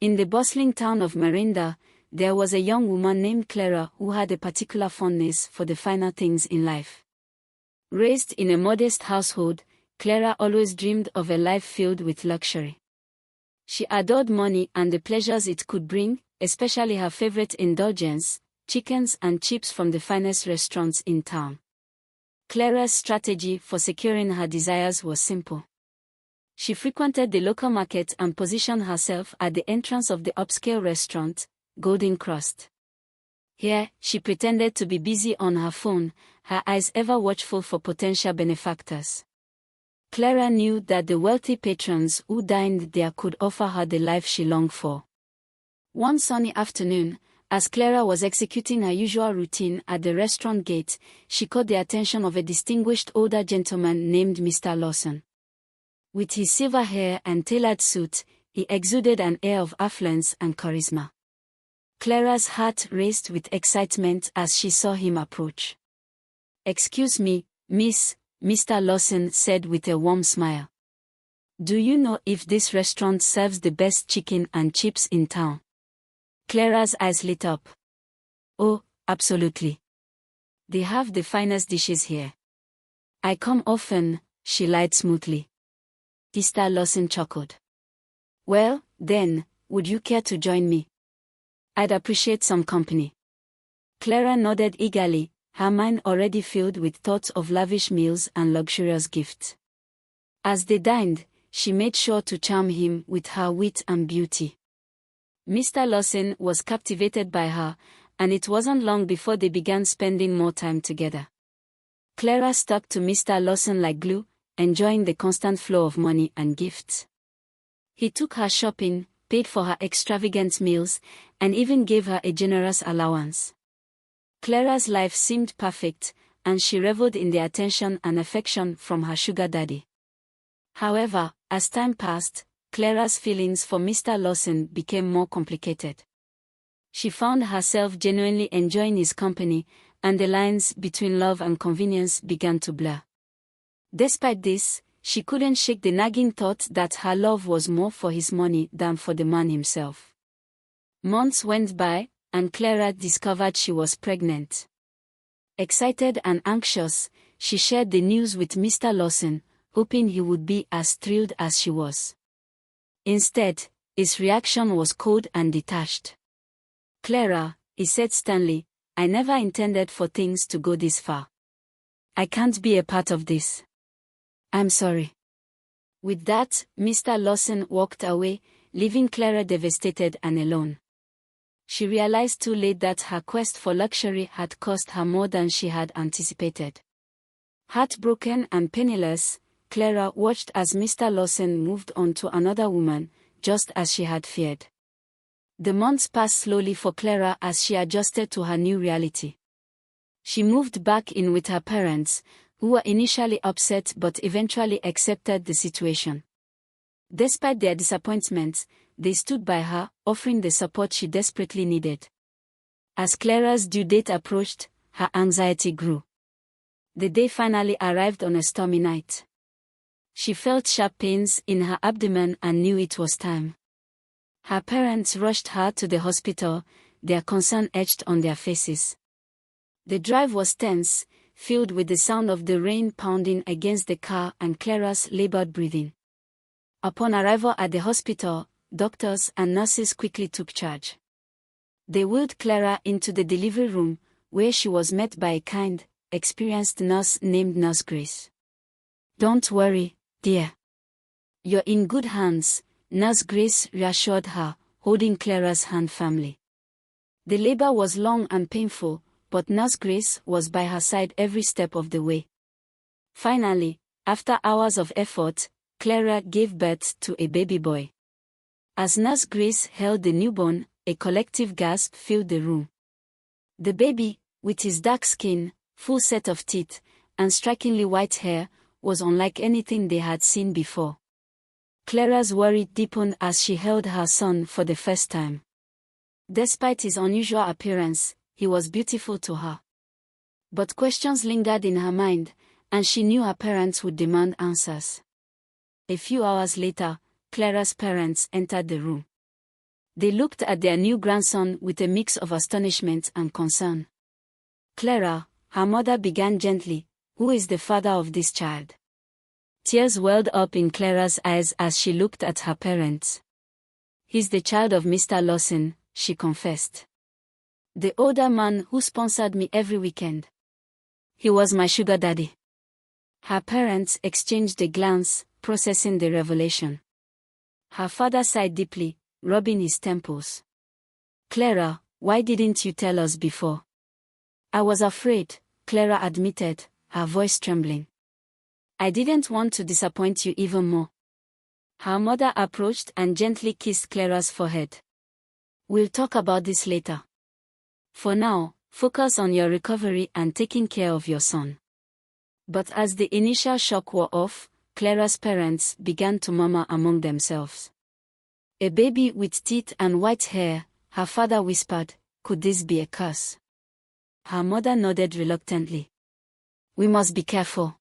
In the bustling town of Miranda, there was a young woman named Clara who had a particular fondness for the finer things in life. Raised in a modest household, Clara always dreamed of a life filled with luxury. She adored money and the pleasures it could bring, especially her favorite indulgence, chickens and chips from the finest restaurants in town. Clara's strategy for securing her desires was simple. She frequented the local market and positioned herself at the entrance of the upscale restaurant, Golden Crust. Here, she pretended to be busy on her phone, her eyes ever watchful for potential benefactors. Clara knew that the wealthy patrons who dined there could offer her the life she longed for. One sunny afternoon, as Clara was executing her usual routine at the restaurant gate, she caught the attention of a distinguished older gentleman named Mr. Lawson. With his silver hair and tailored suit, he exuded an air of affluence and charisma. Clara's heart raced with excitement as she saw him approach. "Excuse me, miss," Mr. Lawson said with a warm smile. "Do you know if this restaurant serves the best chicken and chips in town?" Clara's eyes lit up. "Oh, absolutely. They have the finest dishes here. I come often," she lied smoothly. Mr. Lawson chuckled. "Well, then, would you care to join me? I'd appreciate some company." Clara nodded eagerly, her mind already filled with thoughts of lavish meals and luxurious gifts. As they dined, she made sure to charm him with her wit and beauty. Mr. Lawson was captivated by her, and it wasn't long before they began spending more time together. Clara stuck to Mr. Lawson like glue, enjoying the constant flow of money and gifts. He took her shopping, paid for her extravagant meals, and even gave her a generous allowance. Clara's life seemed perfect, and she reveled in the attention and affection from her sugar daddy. However, as time passed, Clara's feelings for Mr. Lawson became more complicated. She found herself genuinely enjoying his company, and the lines between love and convenience began to blur. Despite this, she couldn't shake the nagging thought that her love was more for his money than for the man himself. Months went by, and Clara discovered she was pregnant. Excited and anxious, she shared the news with Mr. Lawson, hoping he would be as thrilled as she was. Instead, his reaction was cold and detached. "Clara," he said sternly, "I never intended for things to go this far. I can't be a part of this. I'm sorry." With that, Mr. Lawson walked away, leaving Clara devastated and alone. She realized too late that her quest for luxury had cost her more than she had anticipated. Heartbroken and penniless, Clara watched as Mr. Lawson moved on to another woman, just as she had feared. The months passed slowly for Clara as she adjusted to her new reality. She moved back in with her parents, who were initially upset but eventually accepted the situation. Despite their disappointments, they stood by her, offering the support she desperately needed. As Clara's due date approached, her anxiety grew. The day finally arrived on a stormy night. She felt sharp pains in her abdomen and knew it was time. Her parents rushed her to the hospital, their concern etched on their faces. The drive was tense, filled with the sound of the rain pounding against the car and Clara's labored breathing. Upon arrival at the hospital, doctors and nurses quickly took charge. They wheeled Clara into the delivery room, where she was met by a kind, experienced nurse named Nurse Grace. "Don't worry, dear. You're in good hands," Nurse Grace reassured her, holding Clara's hand firmly. The labor was long and painful, but Nurse Grace was by her side every step of the way. Finally, after hours of effort, Clara gave birth to a baby boy. As Nurse Grace held the newborn, a collective gasp filled the room. The baby, with his dark skin, full set of teeth, and strikingly white hair, was unlike anything they had seen before. Clara's worry deepened as she held her son for the first time. Despite his unusual appearance, he was beautiful to her. But questions lingered in her mind, and she knew her parents would demand answers. A few hours later, Clara's parents entered the room. They looked at their new grandson with a mix of astonishment and concern. "Clara," her mother began gently, "who is the father of this child?" Tears welled up in Clara's eyes as she looked at her parents. "He's the child of Mr. Lawson," she confessed. "The older man who sponsored me every weekend. He was my sugar daddy." Her parents exchanged a glance, processing the revelation. Her father sighed deeply, rubbing his temples. "Clara, why didn't you tell us before?" "I was afraid," Clara admitted, her voice trembling. "I didn't want to disappoint you even more." Her mother approached and gently kissed Clara's forehead. "We'll talk about this later. For now, focus on your recovery and taking care of your son." But as the initial shock wore off, Clara's parents began to murmur among themselves. "A baby with teeth and white hair," her father whispered. "Could this be a curse?" Her mother nodded reluctantly. "We must be careful.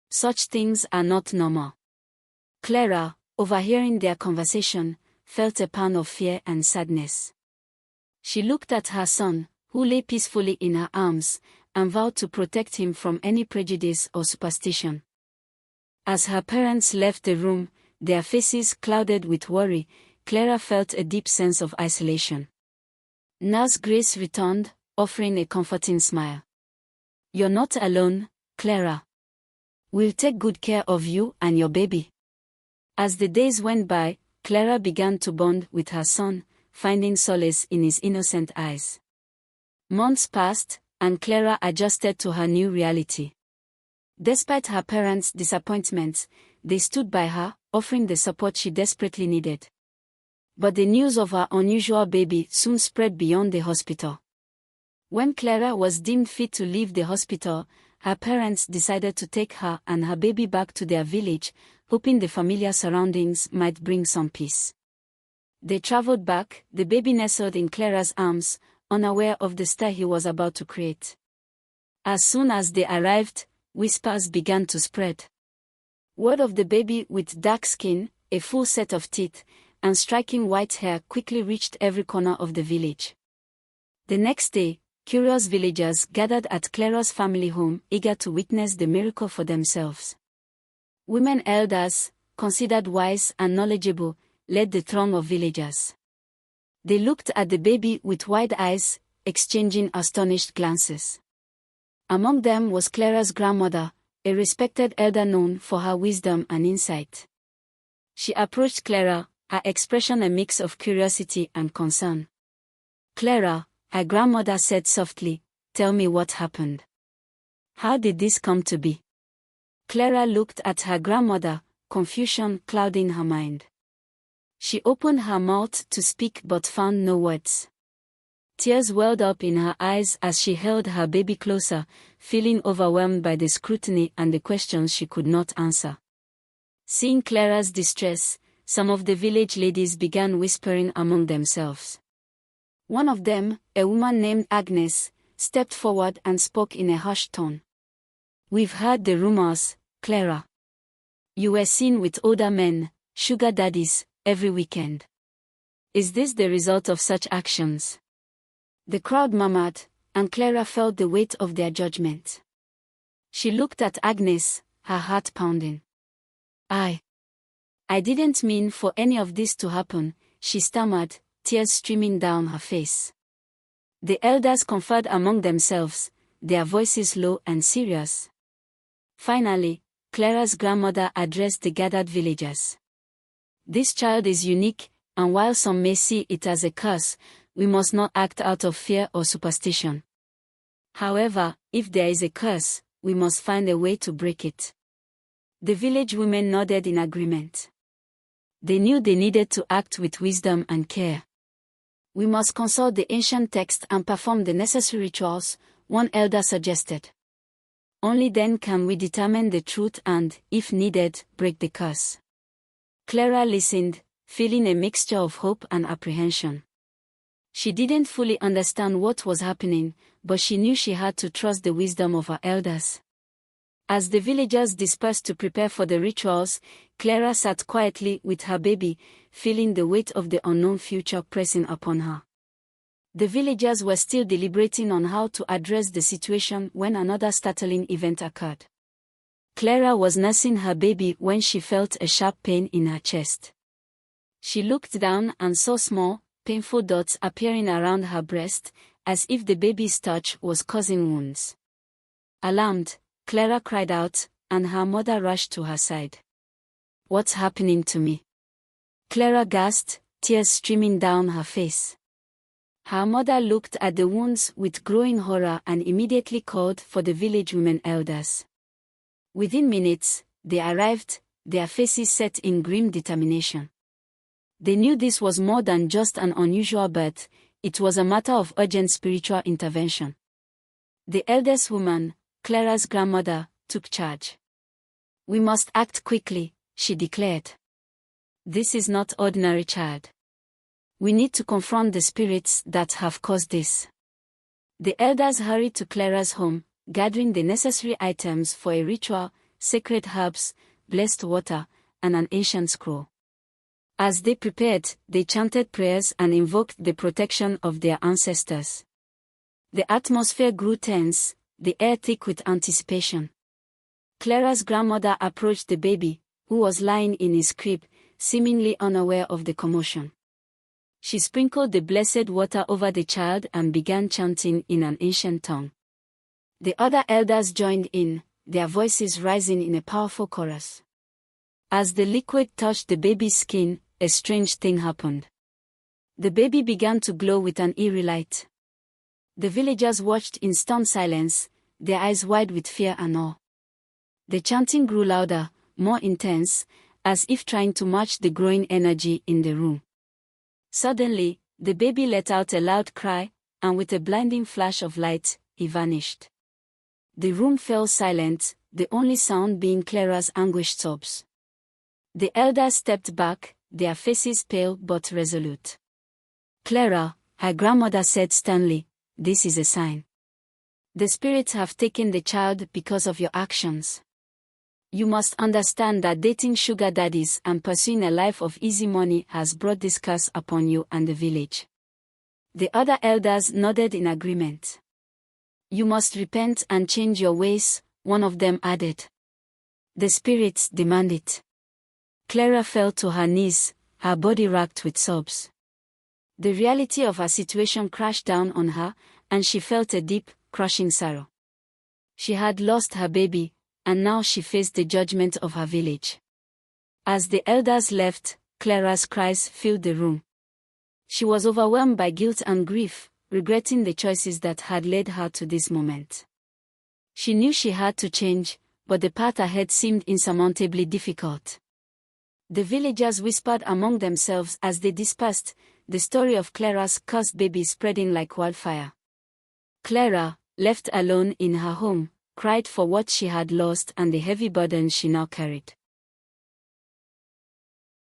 Such things are not normal." Clara, overhearing their conversation, felt a pang of fear and sadness. She looked at her son, who lay peacefully in her arms, and vowed to protect him from any prejudice or superstition. As her parents left the room, their faces clouded with worry, Clara felt a deep sense of isolation. Nurse Grace returned, offering a comforting smile. "You're not alone, Clara. We'll take good care of you and your baby." As the days went by, Clara began to bond with her son, finding solace in his innocent eyes. Months passed, and Clara adjusted to her new reality. Despite her parents' disappointments, they stood by her, offering the support she desperately needed. But the news of her unusual baby soon spread beyond the hospital. When Clara was deemed fit to leave the hospital, her parents decided to take her and her baby back to their village, hoping the familiar surroundings might bring some peace. They traveled back, the baby nestled in Clara's arms, unaware of the stir he was about to create. As soon as they arrived, whispers began to spread. Word of the baby with dark skin, a full set of teeth, and striking white hair quickly reached every corner of the village. The next day, curious villagers gathered at Clara's family home, eager to witness the miracle for themselves. Women elders, considered wise and knowledgeable, led the throng of villagers. They looked at the baby with wide eyes, exchanging astonished glances. Among them was Clara's grandmother, a respected elder known for her wisdom and insight. She approached Clara, her expression a mix of curiosity and concern. "Clara," her grandmother said softly, "tell me what happened. How did this come to be?" Clara looked at her grandmother, confusion clouding her mind. She opened her mouth to speak but found no words. Tears welled up in her eyes as she held her baby closer, feeling overwhelmed by the scrutiny and the questions she could not answer. Seeing Clara's distress, some of the village ladies began whispering among themselves. One of them, a woman named Agnes, stepped forward and spoke in a hushed tone. "We've heard the rumors, Clara. You were seen with older men, sugar daddies, every weekend. Is this the result of such actions?" The crowd murmured, and Clara felt the weight of their judgment. She looked at Agnes, her heart pounding. I didn't mean for any of this to happen," she stammered, tears streaming down her face. The elders conferred among themselves, their voices low and serious. Finally, Clara's grandmother addressed the gathered villagers. "This child is unique, and while some may see it as a curse, we must not act out of fear or superstition. However, if there is a curse, we must find a way to break it." The village women nodded in agreement. They knew they needed to act with wisdom and care. "We must consult the ancient text and perform the necessary rituals," one elder suggested. "Only then can we determine the truth and, if needed, break the curse." Clara listened, feeling a mixture of hope and apprehension. She didn't fully understand what was happening, but she knew she had to trust the wisdom of her elders. As the villagers dispersed to prepare for the rituals, Clara sat quietly with her baby, feeling the weight of the unknown future pressing upon her. The villagers were still deliberating on how to address the situation when another startling event occurred. Clara was nursing her baby when she felt a sharp pain in her chest. She looked down and saw small, painful dots appearing around her breast, as if the baby's touch was causing wounds. Alarmed, Clara cried out, and her mother rushed to her side. "What's happening to me?" Clara gasped, tears streaming down her face. Her mother looked at the wounds with growing horror and immediately called for the village women elders. Within minutes, they arrived, their faces set in grim determination. They knew this was more than just an unusual birth, it was a matter of urgent spiritual intervention. The eldest woman, Clara's grandmother, took charge. "We must act quickly," she declared. "This is not ordinary child. We need to confront the spirits that have caused this." The elders hurried to Clara's home, gathering the necessary items for a ritual, sacred herbs, blessed water, and an ancient scroll. As they prepared, they chanted prayers and invoked the protection of their ancestors. The atmosphere grew tense, the air thick with anticipation. Clara's grandmother approached the baby, who was lying in his crib, seemingly unaware of the commotion. She sprinkled the blessed water over the child and began chanting in an ancient tongue. The other elders joined in, their voices rising in a powerful chorus. As the liquid touched the baby's skin, a strange thing happened. The baby began to glow with an eerie light. The villagers watched in stunned silence, their eyes wide with fear and awe. The chanting grew louder, more intense, as if trying to match the growing energy in the room. Suddenly, the baby let out a loud cry, and with a blinding flash of light, he vanished. The room fell silent, the only sound being Clara's anguished sobs. The elders stepped back, their faces pale but resolute. "Clara," her grandmother said sternly, "this is a sign. The spirits have taken the child because of your actions. You must understand that dating sugar daddies and pursuing a life of easy money has brought this curse upon you and the village." The other elders nodded in agreement. "You must repent and change your ways," one of them added. "The spirits demand it." Clara fell to her knees, her body racked with sobs. The reality of her situation crashed down on her, and she felt a deep, crushing sorrow. She had lost her baby, and now she faced the judgment of her village. As the elders left, Clara's cries filled the room. She was overwhelmed by guilt and grief, regretting the choices that had led her to this moment. She knew she had to change, but the path ahead seemed insurmountably difficult. The villagers whispered among themselves as they dispersed, the story of Clara's cursed baby spreading like wildfire. Clara, left alone in her home, cried for what she had lost and the heavy burden she now carried.